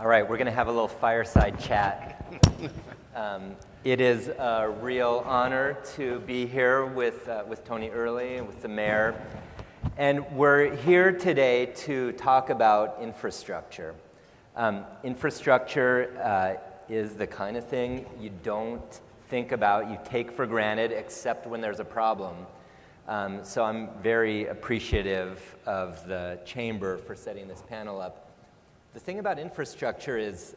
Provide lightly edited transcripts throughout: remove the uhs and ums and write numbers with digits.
All right, we're going to have a little fireside chat. It is a real honor to be here with Tony Earley and with the mayor. And we're here today to talk about infrastructure. Infrastructure is the kind of thing you don't think about, you take for granted, except when there's a problem. So I'm very appreciative of the chamber for setting this panel up. The thing about infrastructure is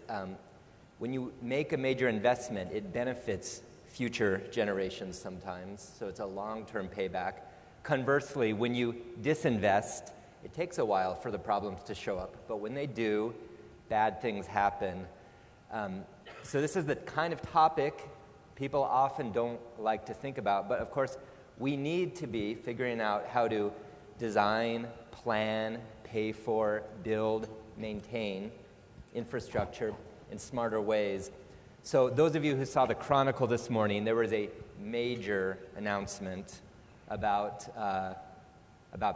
when you make a major investment, it benefits future generations sometimes, so it's a long-term payback. Conversely, when you disinvest, it takes a while for the problems to show up, but when they do, bad things happen. So this is the kind of topic people often don't like to think about, but of course, we need to be figuring out how to design, plan, pay for, build, maintain infrastructure in smarter ways. So those of you who saw the Chronicle this morning, there was a major announcement about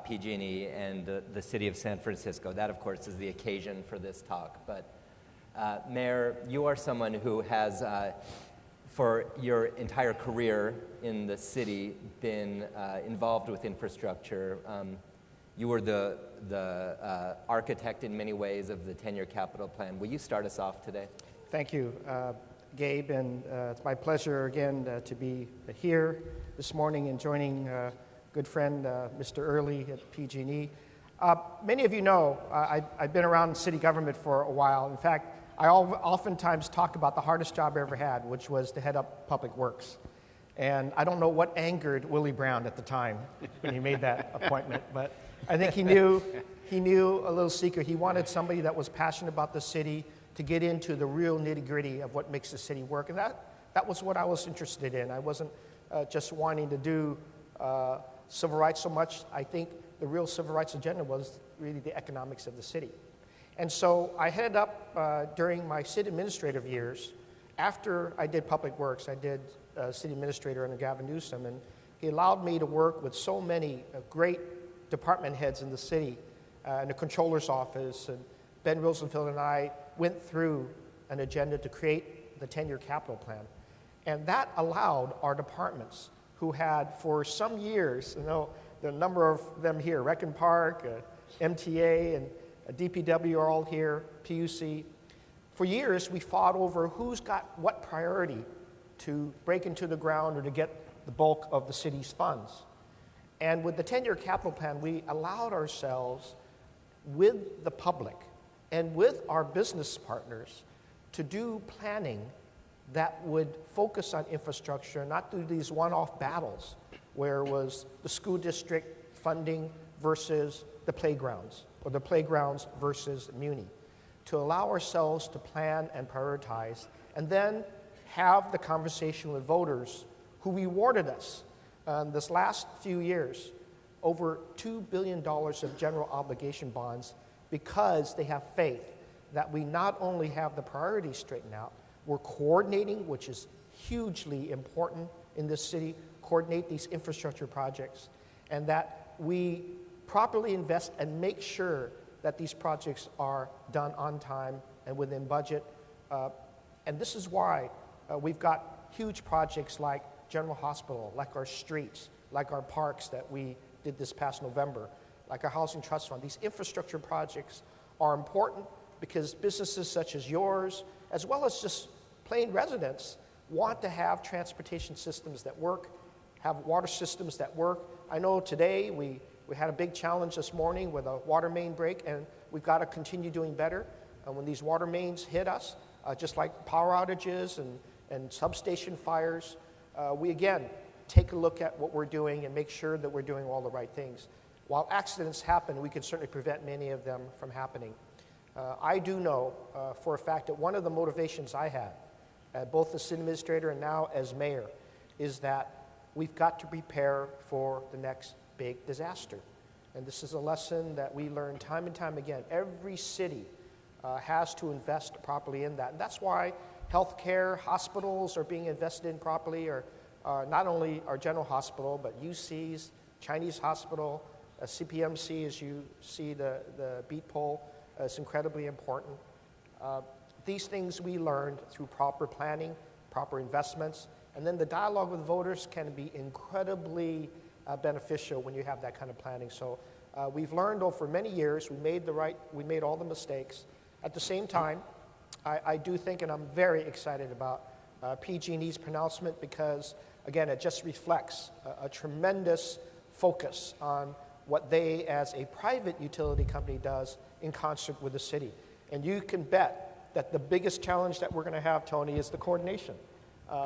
PG&E and the city of San Francisco. That, of course, is the occasion for this talk. But Mayor, you are someone who has, for your entire career in the city, been involved with infrastructure. You were the architect in many ways of the 10-year capital plan. Will you start us off today? Thank you, Gabe, and it's my pleasure again to be here this morning and joining good friend Mr. Earley at PG&E. Many of you know I've been around city government for a while. In fact, I oftentimes talk about the hardest job I ever had, which was to head up Public Works. And I don't know what angered Willie Brown at the time when he made that appointment, but I think he knew a little secret. He wanted somebody that was passionate about the city to get into the real nitty-gritty of what makes the city work, and that was what I was interested in. I wasn't just wanting to do civil rights so much. I think the real civil rights agenda was really the economics of the city. And so I headed up during my city administrative years. After I did Public Works, I did city administrator under Gavin Newsom, and he allowed me to work with so many great department heads in the city, in the controller's office, and Ben Rosenfield and I went through an agenda to create the 10-year capital plan. And that allowed our departments, who had for some years, the number of them here, Rec and Park, MTA, and DPW are all here, PUC. For years, we fought over who's got what priority to break into the ground or to get the bulk of the city's funds. And with the 10-year capital plan, we allowed ourselves, with the public and with our business partners, to do planning that would focus on infrastructure, not do these one-off battles where it was the school district funding versus the playgrounds, or the playgrounds versus Muni, to allow ourselves to plan and prioritize, and then have the conversation with voters who rewarded us this last few years over $2 billion of general obligation bonds, because they have faith that we not only have the priorities straightened out, we're coordinating, which is hugely important in this city, coordinate these infrastructure projects, and that we properly invest and make sure that these projects are done on time and within budget. And this is why we've got huge projects like General Hospital, like our streets, like our parks that we did this past November, like our Housing Trust Fund. These infrastructure projects are important because businesses such as yours, as well as just plain residents, want to have transportation systems that work, have water systems that work. I know today we had a big challenge this morning with a water main break, and we've got to continue doing better. And when these water mains hit us, just like power outages and substation fires, we again take a look at what we're doing and make sure that we're doing all the right things. While accidents happen, we can certainly prevent many of them from happening. I do know for a fact that one of the motivations I had, both as city administrator and now as mayor, is that we've got to prepare for the next big disaster. And this is a lesson that we learn time and time again. Every city has to invest properly in that. And that's why healthcare, hospitals are being invested in properly, or not only our general hospital, but UCs, Chinese hospital, CPMC, as you see the beat poll, is incredibly important. These things we learned through proper planning, proper investments, and then the dialogue with voters can be incredibly beneficial when you have that kind of planning. So we've learned over many years, we made all the mistakes. At the same time, I do think, and I'm very excited about PG&E's pronouncement because, again, it just reflects a tremendous focus on what they, as a private utility company, does in concert with the city. And you can bet that the biggest challenge that we're going to have, Tony, is the coordination,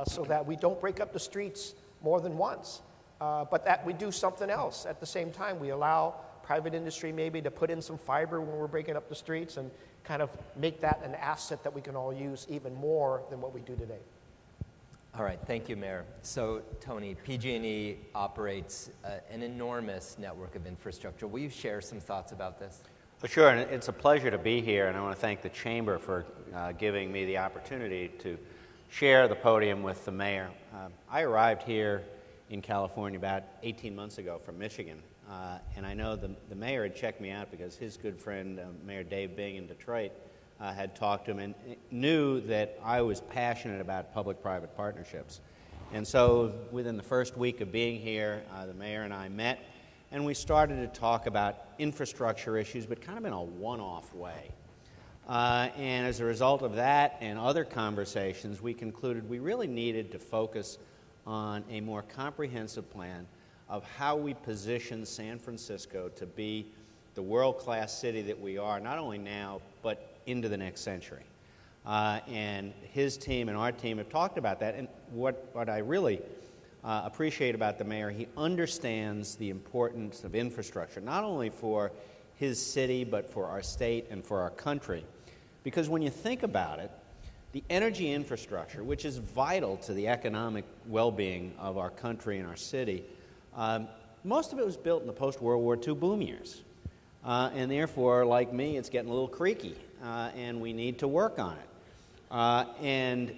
so that we don't break up the streets more than once, but that we do something else at the same time. We allow private industry maybe to put in some fiber when we're breaking up the streets and kind of make that an asset that we can all use even more than what we do today. All right, thank you, Mayor. So, Tony, PG&E operates an enormous network of infrastructure. Will you share some thoughts about this? Well, sure, and it's a pleasure to be here, and I want to thank the Chamber for giving me the opportunity to share the podium with the Mayor. I arrived here in California about 18 months ago from Michigan, and I know the Mayor had checked me out because his good friend, Mayor Dave Bing in Detroit, had talked to him and knew that I was passionate about public-private partnerships. And so within the first week of being here, the Mayor and I met, and we started to talk about infrastructure issues, but kind of in a one-off way. And as a result of that and other conversations, we concluded we really needed to focus on a more comprehensive plan of how we position San Francisco to be the world-class city that we are, not only now, but into the next century. And his team and our team have talked about that. And what I really appreciate about the Mayor, he understands the importance of infrastructure, not only for his city, but for our state and for our country. Because when you think about it, the energy infrastructure, which is vital to the economic well-being of our country and our city, most of it was built in the post-World War II boom years. And therefore, like me, it's getting a little creaky, and we need to work on it. And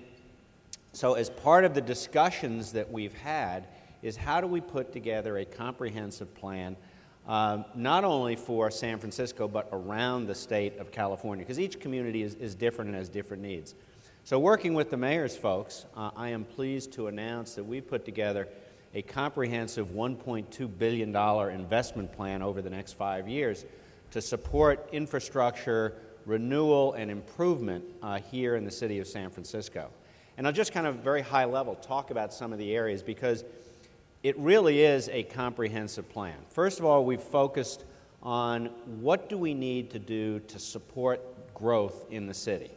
so as part of the discussions that we've had is how do we put together a comprehensive plan, not only for San Francisco, but around the state of California, because each community is different and has different needs. So working with the Mayor's folks, I am pleased to announce that we put together a comprehensive $1.2 billion investment plan over the next 5 years to support infrastructure renewal and improvement here in the city of San Francisco. And I'll just kind of very high level talk about some of the areas because it really is a comprehensive plan. First of all, we've focused on what do we need to do to support growth in the city.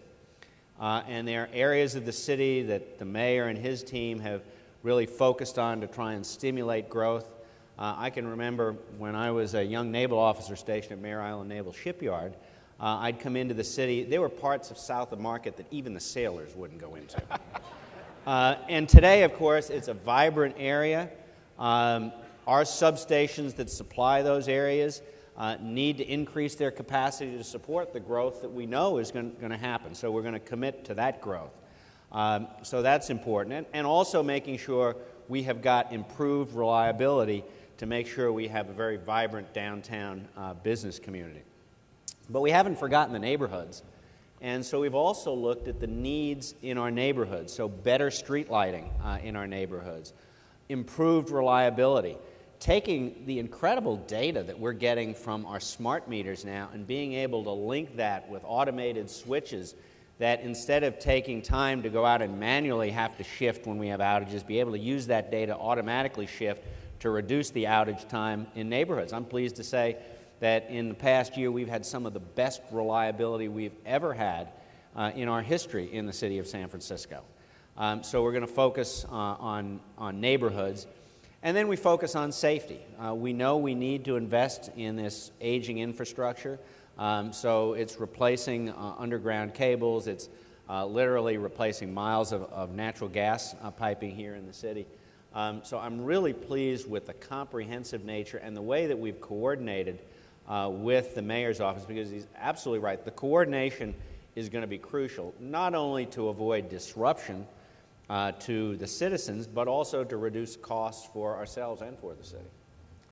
And there are areas of the city that the Mayor and his team have really focused on to try and stimulate growth. I can remember when I was a young naval officer stationed at Mare Island Naval Shipyard, I'd come into the city. There were parts of south of Market that even the sailors wouldn't go into. And today, of course, it's a vibrant area. Our substations that supply those areas need to increase their capacity to support the growth that we know is going to happen. So we're going to commit to that growth. So that's important. And also making sure we have got improved reliability to make sure we have a very vibrant downtown business community. But we haven't forgotten the neighborhoods. And so we've also looked at the needs in our neighborhoods. So better street lighting in our neighborhoods, improved reliability, taking the incredible data that we're getting from our smart meters now and being able to link that with automated switches that instead of taking time to go out and manually have to shift when we have outages, be able to use that data automatically shift to reduce the outage time in neighborhoods. I'm pleased to say that in the past year we've had some of the best reliability we've ever had in our history in the city of San Francisco. So we're going to focus on neighborhoods. And then we focus on safety. We know we need to invest in this aging infrastructure. So it's replacing underground cables. It's literally replacing miles of natural gas piping here in the city. So I'm really pleased with the comprehensive nature and the way that we've coordinated with the Mayor's office, because he's absolutely right. The coordination is going to be crucial, not only to avoid disruption to the citizens, but also to reduce costs for ourselves and for the city.